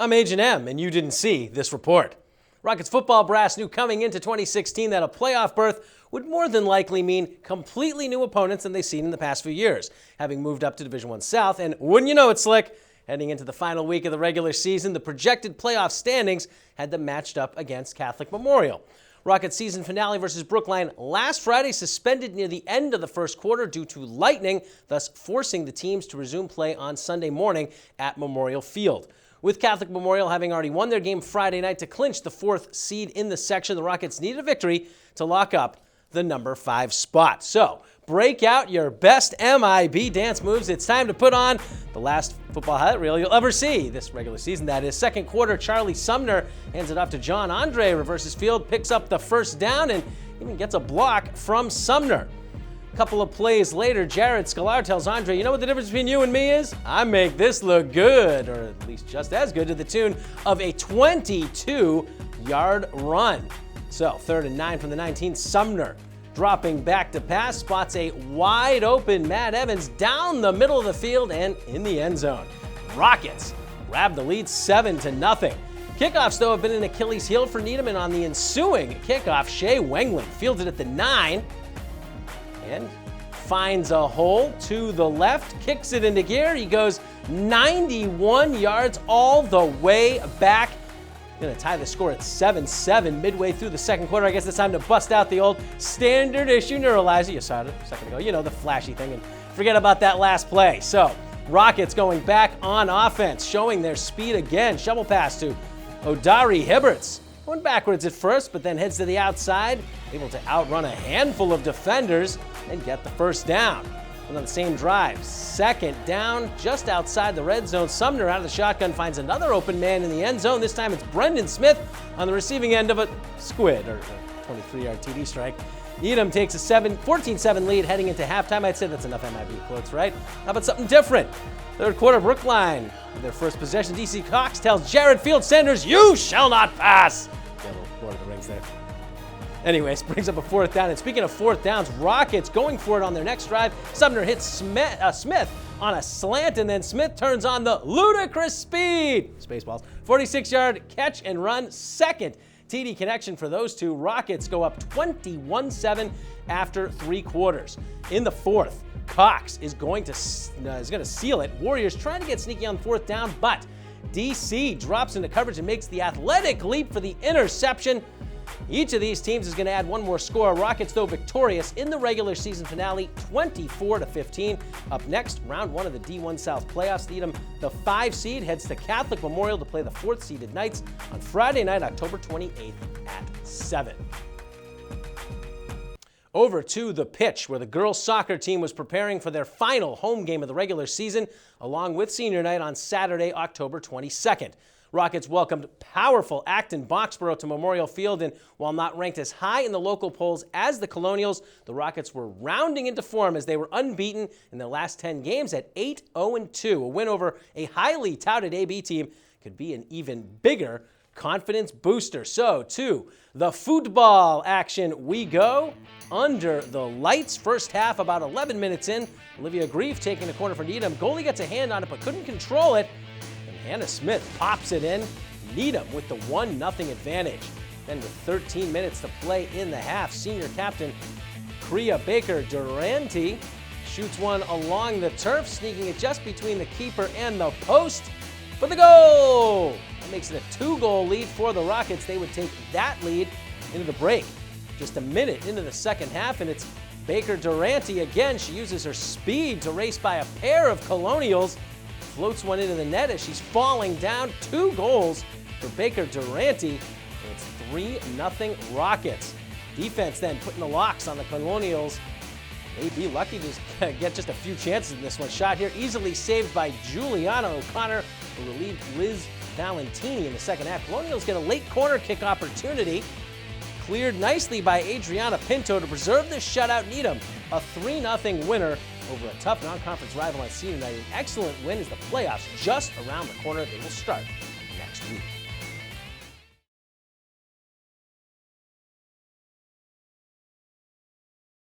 I'm H&M, and you didn't see this report. Rockets football brass knew coming into 2016 that a playoff berth would more than likely mean completely new opponents than they've seen in the past few years, having moved up to Division I South. And wouldn't you know it, Slick, heading into the final week of the regular season, the projected playoff standings had them matched up against Catholic Memorial. Rockets season finale versus Brookline last Friday suspended near the end of the first quarter due to lightning, thus forcing the teams to resume play on Sunday morning at Memorial Field. With Catholic Memorial having already won their game Friday night to clinch the 4th seed in the section, the Rockets needed a victory to lock up the number 5 spot. So, break out your best MIB dance moves. It's time to put on the last football highlight reel you'll ever see this regular season. That is, second quarter, Charlie Sumner hands it off to John Andre, reverses field, picks up the first down, and even gets a block from Sumner. A couple of plays later, Jared Scalar tells Andre, you know what the difference between you and me is? I make this look good, or at least just as good, to the tune of a 22-yard run. So, 3rd and 9 from the 19, Sumner dropping back to pass, spots a wide open Matt Evans down the middle of the field and in the end zone. Rockets grab the lead 7-0. Kickoffs, though, have been an Achilles heel for Needham, and on the ensuing kickoff, Shea Wengling fields it at the 9 and finds a hole to the left, kicks it into gear. He goes 91 yards all the way back. Going to tie the score at 7-7 midway through the second quarter. I guess it's time to bust out the old standard issue neuralizer. You saw it a second ago. You know, the flashy thing. And forget about that last play. So, Rockets going back on offense, showing their speed again. Shovel pass to Odari Hibberts. Going backwards at first, but then heads to the outside, able to outrun a handful of defenders and get the first down. And on the same drive, 2nd down, just outside the red zone. Sumner out of the shotgun finds another open man in the end zone. This time it's Brendan Smith on the receiving end of a squid, or a 23-yard TD strike. Needham takes a 14-7 lead heading into halftime. I'd say that's enough MIB quotes, right? How about something different? Third quarter, Brookline, with their first possession, DC Cox tells Jared Field Sanders, you shall not pass. Yeah, a little Lord of the Rings there. Anyways, brings up a 4th down. And speaking of 4th downs, Rockets going for it on their next drive. Sumner hits Smith on a slant, and then Smith turns on the ludicrous speed. Spaceballs. 46-yard catch and run, 2nd TD connection for those two. Rockets go up 21-7 after 3 quarters. In the 4th, Cox is going to seal it. Warriors trying to get sneaky on 4th down, but DC drops into coverage and makes the athletic leap for the interception. Each of these teams is going to add one more score. Rockets, though, victorious in the regular season finale, 24-15. Up next, round 1 of the D1 South playoffs. Needham, the 5 seed, heads to Catholic Memorial to play the 4th seeded Knights on Friday night, October 28th at 7. Over to the pitch, where the girls' soccer team was preparing for their final home game of the regular season, along with senior night on Saturday, October 22nd. Rockets welcomed powerful Acton Boxborough to Memorial Field, and while not ranked as high in the local polls as the Colonials, the Rockets were rounding into form as they were unbeaten in their last 10 games at 8-0-2. A win over a highly touted AB team could be an even bigger confidence booster. So, to the football action we go. Under the lights, first half, about 11 minutes in. Olivia Grief taking the corner for Needham. Goalie gets a hand on it but couldn't control it. Hannah Smith pops it in. Needham with the 1-0 advantage. Then with 13 minutes to play in the half, senior captain Kriya Baker-Durante shoots one along the turf, sneaking it just between the keeper and the post for the goal. That makes it a 2-goal lead for the Rockets. They would take that lead into the break. Just a minute into the second half, and it's Baker-Durante again. She uses her speed to race by a pair of Colonials. Floats one into the net as she's falling down. 2 goals for Baker-Durante, and it's 3-0 Rockets. Defense then putting the locks on the Colonials. May be lucky to get just a few chances in this one. Shot here easily saved by Juliana O'Connor, who relieved Liz Valentini in the second half. Colonials get a late corner kick opportunity. Cleared nicely by Adriana Pinto to preserve this shutout. Needham, a 3-0 winner over a tough non-conference rival on senior night. An excellent win as the playoffs just around the corner. They will start next week.